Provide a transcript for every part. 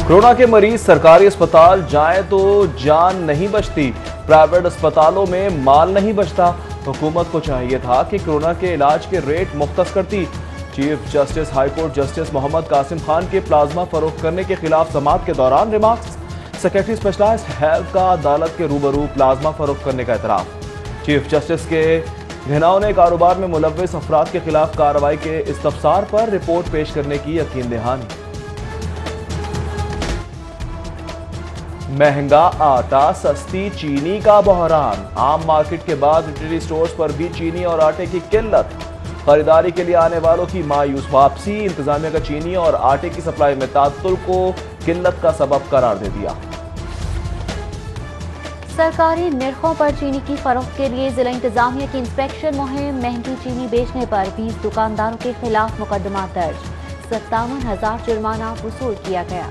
Corona के मरीज सरकारी अस्पताल जाएं तो जान नहीं बचती, प्राइवेट अस्पतालों में माल नहीं बचता। हुकूमत को चाहिए था कि कोरोना के इलाज के रेट मुख्तस करती। Chief justice high court justice Mohammad Qasim Khan के प्लाज्मा फरोख्त करने के खिलाफ समाअत के दौरान रिमार्क्स। सेक्रेटरी स्पेशलाइज्ड हेल्थ का अदालत के रूबरू प्लाज्मा फरोख्त करने का एतराफ। चीफ जस्टिस के घिनौने कारोबार में मुलव्विस अफराद के खिलाफ कार्रवाई के इस्तफसार पर रिपोर्ट पेश करने की यकीन दहानी। महंगा आटा, सस्ती चीनी का बहरान। आम मार्केट के बाद रिटेल स्टोर्स पर भी चीनी और आटे की किल्लत। खरीदारी के लिए आने वालों की मायूस वापसी। इंतजामिया का चीनी और आटे की सप्लाई में तात्तुल को किल्लत का सबब करार दे दिया। सरकारी निर्खों पर चीनी की फरोख्त के लिए जिला इंतजामिया की इंस्पेक्शन मुहिम। महंगी चीनी बेचने पर 20 दुकानदारों के खिलाफ मुकदमा दर्ज। 57,000 जुर्माना वसूल किया गया।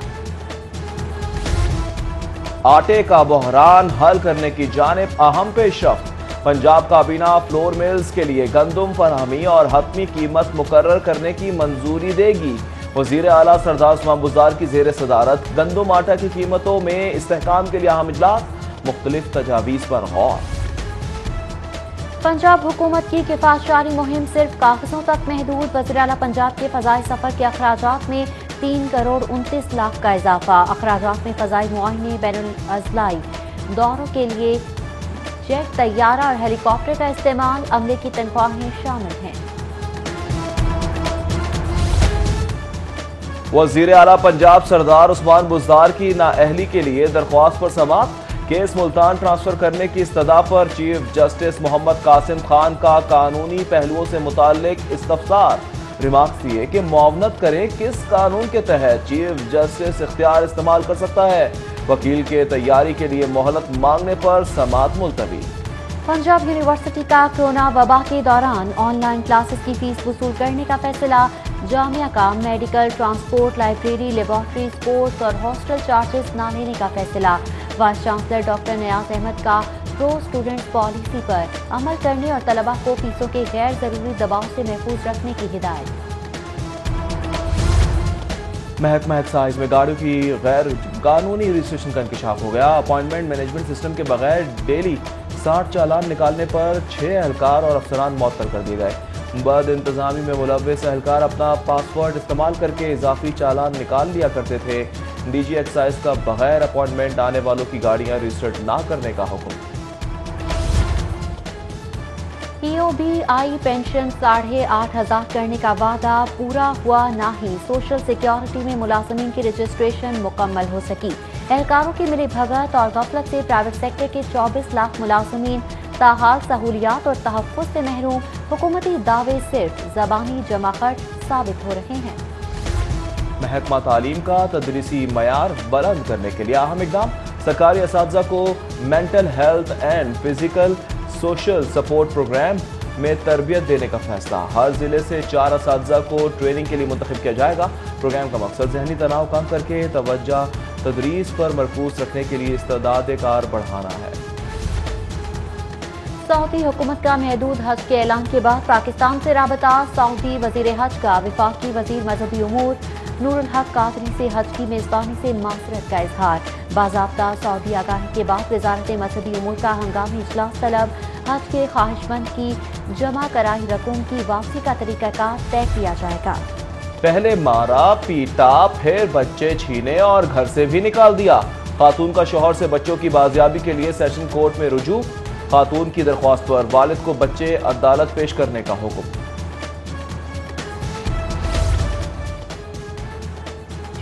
आटे का बहरान हल करने की जानिब अहम पेशरफ्त। पंजाब काबीना फ्लोर मिल्स के लिए गंदम फराहमी और हतमी कीमत मुकर्रर करने की मंजूरी देगी। वजीर आला सरदार उस्मान बुज़दार की ज़ेर सदारत गंदम आटा की कीमतों में इस्तेहकाम के लिए अहम इजलास। मुख्तलिफ तजावीज़ पर गौर। पंजाब हुकूमत की किफायतजारी मुहिम सिर्फ कागजों तक महदूद। वज़ीर आला पंजाब के फ़ज़ाई सफ़र के अखराजात में 3 करोड़ 29 लाख का इजाफा। अखराजात में फ़ज़ाई मुआयने, बैनुल अज़लाई दौरों के लिए जेट, तैयारा और हेलीकॉप्टर का इस्तेमाल। अमले की तनख्वाहें शामिल हैं। वज़ीर आला पंजाब सरदार उस्मान बुज़दार की नाअहली के लिए दरख्वास्त पर समाअत। केस मुल्तान ट्रांसफर करने की इस्तदा पर चीफ जस्टिस मोहम्मद कासिम खान का कानूनी पहलुओं से मुताल्लिक इस्तफसार। रिमार्क्स दिए कि मुआवनत करें किस कानून के तहत चीफ जस्टिस इख्तियार इस्तेमाल कर सकता है। वकील के तैयारी के लिए मोहलत मांगने पर समाअत मुलतवी। पंजाब यूनिवर्सिटी का कोरोना वबा के दौरान ऑनलाइन क्लासेस की फीस वसूल करने का फैसला। जामिया का medical, transport, library, laboratory, sports और हॉस्टल चार्जेस न लेने का फैसला। वाइस चांसलर डॉक्टर नियाज अहमद का प्रो स्टूडेंट्स पॉलिसी पर अमल करने और तलबा को फीसों के गैर जरूरी दबाव से महफूज रखने की हिदायत। महकमा एक्साइज में गाड़ियों की गैर कानूनी रजिस्ट्रेशन का इंकशाफ हो गया। अपॉइंटमेंट मैनेजमेंट सिस्टम के बगैर डेली 60 चालान निकालने पर 6 एहलकार और अफसरान मुअत्तल कर दिए गए। बद इंतजामी में मुलव्विस एहलकार अपना पासवर्ड इस्तेमाल करके इजाफी चालान निकाल लिया करते थे। डीजी एक्साइज का बगैर अपॉइंटमेंट आने वालों की गाड़ियां रजिस्टर्ड ना करने का हुक्म। POBI पेंशन 8,500 करने का वादा पूरा हुआ नहीं। सोशल सिक्योरिटी में मुलाजमीन की रजिस्ट्रेशन मुकम्मल हो सकी। एहलकारों की मिली भगत और गफलत से प्राइवेट सेक्टर के 24 लाख मुलाजमीन ताहाल सहूलियात और तहफ़्फ़ुज़ से महरूम। हुकूमती दावे सिर्फ ज़बानी जमाखर्च साबित हो रहे हैं। महकमा तालीम का तदरीसी मयार बुलंद करने के लिए अहम इक़दाम। सरकारी असातिज़ा को mental health and physical social support programme में तरबियत देने का फैसला। हर जिले से 4 असातिज़ा को ट्रेनिंग के लिए मुंतखब किया जाएगा। प्रोग्राम का मकसद ज़हनी तनाव कम करके तवज्जो तदरीस पर मरकूज रखने के लिए इस्तेदाद कार बढ़ाना है। सऊदी हुकूमत का महदूद हज के ऐलान के बाद पाकिस्तान से राबता। सऊदी वजीर हज का वफाकी वजीर मजहबी उमूर नूरुल हक कादरी से हज की मेज़बानी से मासरत का इजहार। बाज़ाब्ता सऊदी आगाही के बाद वजारत मजहबी उमूर का हंगामी इजलास तलब। हज के ख्वाहिशमंद की जमा कराई रकूम की वापसी का तरीक़ाकार तय किया जाएगा। पहले मारा, पीटा, फिर बच्चे छीने और घर से भी निकाल दिया। खातून का शौहर से बच्चों की बाजियाबी के लिए सेशन कोर्ट में रुजू। खातून की दरख्वास्त पर वालिद को बच्चे अदालत पेश करने का हुक्म।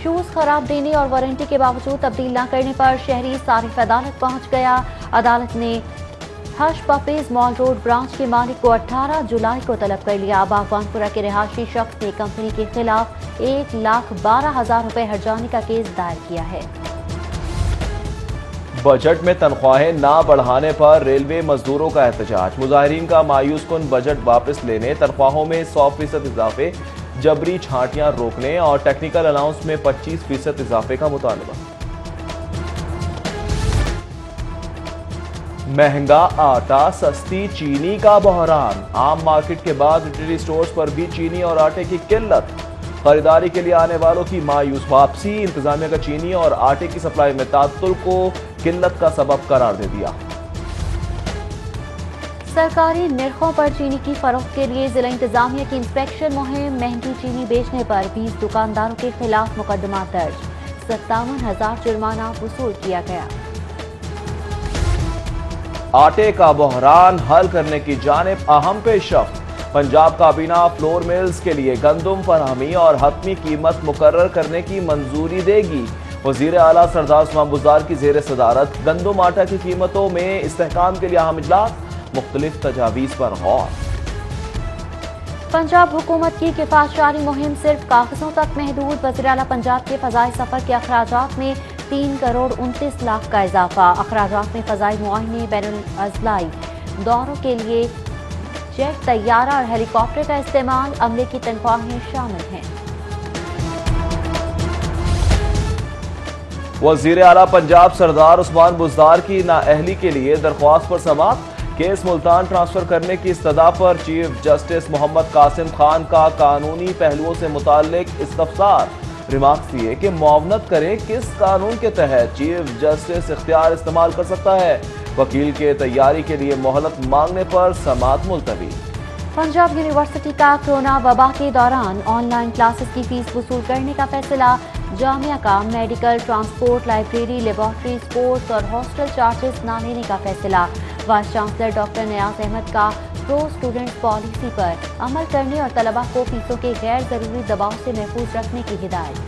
शूज खराब देने और वारंटी के बावजूद तब्दील न करने पर शहरी सारिफ अदालत पहुंच गया। अदालत ने हर्ष पपीज मॉल रोड ब्रांच के मालिक को 18 जुलाई को तलब कर लिया। बागवानपुरा के रिहायशी शख्स ने कंपनी के खिलाफ 1,12,000 रुपए हर्जाने का केस दायर किया है। बजट में तनख्वाहें ना बढ़ाने पर रेलवे मजदूरों का एहतजाज। मुजाहिरीन का मायूस कुन बजट वापस लेने, तनख्वाहों में 100% इजाफे, जबरी छांटियां रोकने और टेक्निकल अलाउंस में 25% इजाफे का मुतालबा। महंगा आटा, सस्ती चीनी का बहरान। आम मार्केट के बाद रिटेल स्टोर्स पर भी चीनी और आटे की किल्लत। خریداری کے لیے آنے والوں کی مایوس واپسی، انتظامیہ کا چینی اور آٹے کی سپلائی میں تعطل کو قلت کا سبب قرار دے دیا۔ سرکاری نرخوں پر چینی کی فروخت کے لیے ضلع انتظامیہ کی انسپیکشن مہم، مہنگی چینی بیچنے پر 20 دکانداروں کے خلاف مقدمہ درج، 57,000 جرمانہ وصول کیا گیا۔ آٹے کا بحران حل کرنے کی جانب اہم پیش رفت، پنجاب کابینہ فلور ملز کے لیے گندم فراہمی اور حتمی قیمت مقرر کرنے کی منظوری دے گی۔ وزیر اعلیٰ سردار عثمان بزدار کی زیر صدارت گندم آٹا کی قیمتوں میں استحکام کے لیے اہم اجلاس، مختلف تجاویز پر غور۔ پنجاب حکومت کی کفایت شعاری مہم صرف کاغذوں تک محدود، وزیر اعلیٰ پنجاب کے فضائی سفر کے اخراجات میں 3 کروڑ 29 لاکھ کا اضافہ، اخراجات میں فضائی معائنے، بین الاضلاعی دوروں کے لیے جیٹ، طیارہ اور ہیلی کاپٹر کا استعمال، عملے کی تنخواہیں شامل ہیں۔ وزیر اعلیٰ پنجاب سردار عثمان بزدار کی نااہلی کے لیے درخواست پر سماعت، کیس ملتان ٹرانسفر کرنے کی استدعا پر چیف جسٹس محمد قاسم خان کا قانونی پہلوؤں سے متعلق استفسار، ریمارکس دیے کہ معاونت کریں کس قانون کے تحت چیف جسٹس اختیار استعمال کر سکتا ہے، وکیل کے تیاری کے لیے مہلت مانگنے پر سماعت ملتوی۔ پنجاب یونیورسٹی کا کرونا وبا کے دوران آن لائن کلاسز کی فیس وصول کرنے کا فیصلہ، جامعہ کا medical, transport, library, laboratory, sports اور ہاسٹل چارجز نہ لینے کا فیصلہ، وائس چانسلر ڈاکٹر نیاز احمد کا پرو اسٹوڈنٹ پالیسی پر عمل کرنے اور طلباء کو فیسوں کے غیر ضروری دباؤ سے محفوظ رکھنے کی ہدایت۔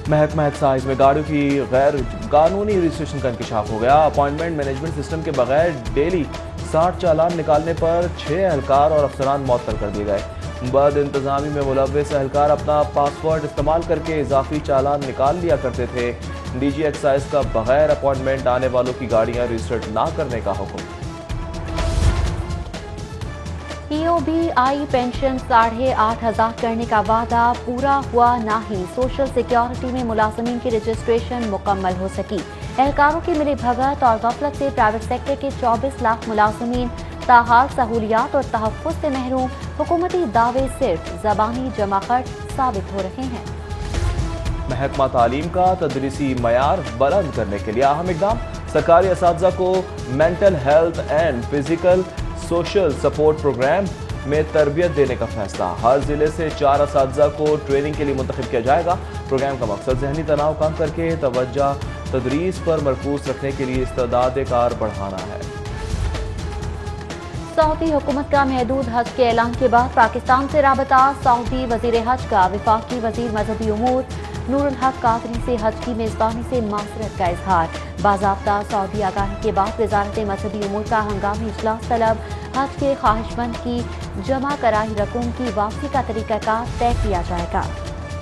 محکمہ ایکسائز میں گاڑیوں کی غیر قانونی رجسٹریشن کا انکشاف ہو گیا، اپائنٹمنٹ مینجمنٹ سسٹم کے بغیر ڈیلی 60 چالان نکالنے پر 6 اہلکار اور افسران معطل کر دیے گئے۔ بد انتظامی میں ملوث اہلکار اپنا پاسورڈ استعمال کر کے اضافی چالان نکال لیا کرتے تھے۔ ڈی جی ایکسائز کا بغیر اپائنٹمنٹ آنے والوں کی گاڑیاں رجسٹرڈ نہ کرنے کا حکم۔ ای او بی آئی پینشن 8,500 کرنے کا وعدہ پورا ہوا نہ ہی، سوشل سیکیورٹی میں ملازمین کی رجسٹریشن مکمل ہو سکی، اہلکاروں کی ملی بھگت اور غفلت سے پرائیویٹ سیکٹر کے 24 لاکھ ملازمین تاحال سہولیات اور تحفظ سے محروم، حکومتی دعوے صرف زبانی جمع خرچ ثابت ہو رہے ہیں۔ محکمہ تعلیم کا تدریسی معیار بلند کرنے کے لیے اہم اقدام، سرکاری اساتذہ کو mental health and physical social support programme میں تربیت دینے کا فیصلہ، ہر ضلع سے 4 اساتذہ کو ٹریننگ کے لیے منتخب کیا جائے گا۔ پروگرام کا مقصد ذہنی تناؤ کم کر کے توجہ تدریس پر مرکوز رکھنے کے لیے استعداد کار بڑھانا ہے۔ سعودی حکومت کا محدود حج کے اعلان کے بعد پاکستان سے رابطہ، سعودی وزیر حج کا وفاقی وزیر مذہبی امور نور الحق قادری سے حج کی میزبانی سے معذرت کا اظہار، باضابطہ سعودی آگاہی کے بعد وزارت مذہبی امور کا ہنگامی اجلاس طلب، حج کے خواہش مند کی جمع کرائی رقم کی واپسی کا طریقہ کار طے کیا جائے گا۔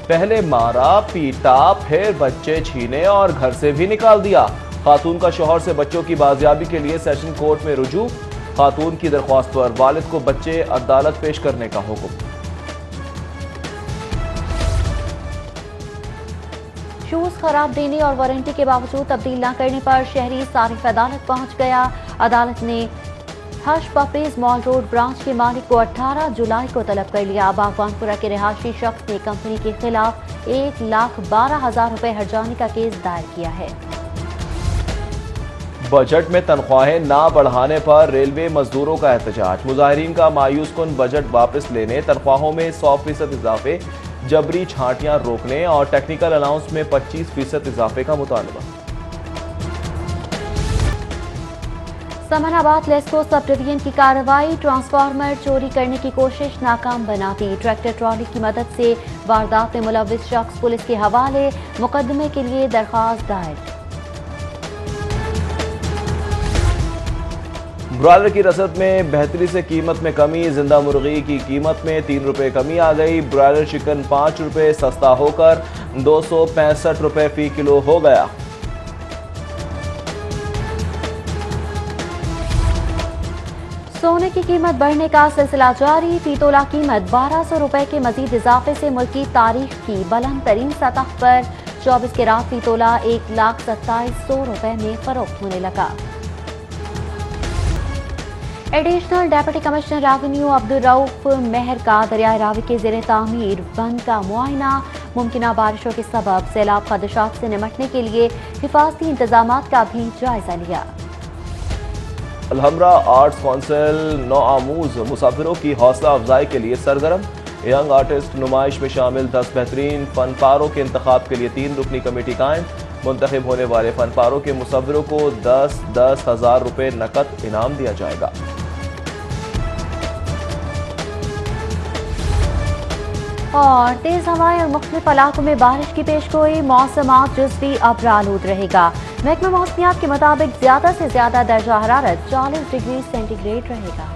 پہلے مارا، پیٹا، پھر بچے چھینے اور گھر سے بھی نکال دیا، خاتون کا شوہر سے بچوں کی بازیابی کے لیے سیشن کورٹ میں رجوع، خاتون کی درخواست پر والد کو بچے عدالت پیش کرنے کا حکم۔ شوز خراب دینے اور وارنٹی کے باوجود تبدیل نہ کرنے پر شہری صارف عدالت پہنچ گیا، عدالت نے ہرش پپریز مال روڈ برانچ کے مالک کو 18 جولائی کو طلب کر لیا۔ باغبان پورہ کے رہائشی شخص نے کمپنی کے خلاف 1,12,000 روپے ہرجانے کا کیس دائر کیا ہے۔ بجٹ میں تنخواہیں نہ بڑھانے پر ریلوے مزدوروں کا احتجاج، مظاہرین کا مایوس کن بجٹ واپس لینے، تنخواہوں میں 100% اضافے، جبری چھانٹیاں روکنے اور ٹیکنیکل الاؤنس میں 25% اضافے کا مطالبہ۔ سمن آباد لیسکو سب ڈویژن کی کارروائی، ٹرانسفارمر چوری کرنے کی کوشش ناکام بناتی، ٹریکٹر ٹرالی کی مدد سے واردات میں ملوث شخص پولیس کے حوالے، مقدمے کے لیے درخواست دائر۔ برائلر کی رسد میں بہتری سے قیمت میں کمی، زندہ مرغی کی قیمت میں 3 روپے کمی آ گئی، برائلر چکن 5 روپے سستا ہو کر 265 روپے فی کلو ہو گیا۔ سونے کی قیمت بڑھنے کا سلسلہ جاری، فی تولہ قیمت 1200 روپے کے مزید اضافے سے ملکی تاریخ کی بلند ترین سطح پر 24 کیرات فی تولہ 1,27,100 روپے میں فروخت ہونے لگا۔ Additional deputy commissioner revenue Abdul Rauf Mehar का दरियाए रावी के ज़ेरे तामीर बंद का मुआयना। मुमकिना बारिशों के सबब सैलाब खदशात से निमटने के लिए हिफाजती इंतजामात का भी जायजा लिया। अलहमरा आर्ट्स काउंसिल नौआमूज मुसाफिरों की हौसला अफजाई के लिए सरगर्म। यंग आर्टिस्ट नुमाइश में शामिल 10 बेहतरीन फनपारों के इंतखाब के लिए 3 रुकनी कमेटी कायम। मुंतखब होने वाले फनपारों के मुसव्विरों को 10-10 हज़ार रुपये नकद इनाम दिया जाएगा। और तेज हवाएं और मुख्तलिफ इलाकों में बारिश की पेशगोई। मौसम आज जुज़वी अब्रालूद रहेगा। महकमा मौसमियात के मुताबिक ज्यादा से ज्यादा दर्जा हरारत 40 डिग्री सेंटीग्रेड रहेगा।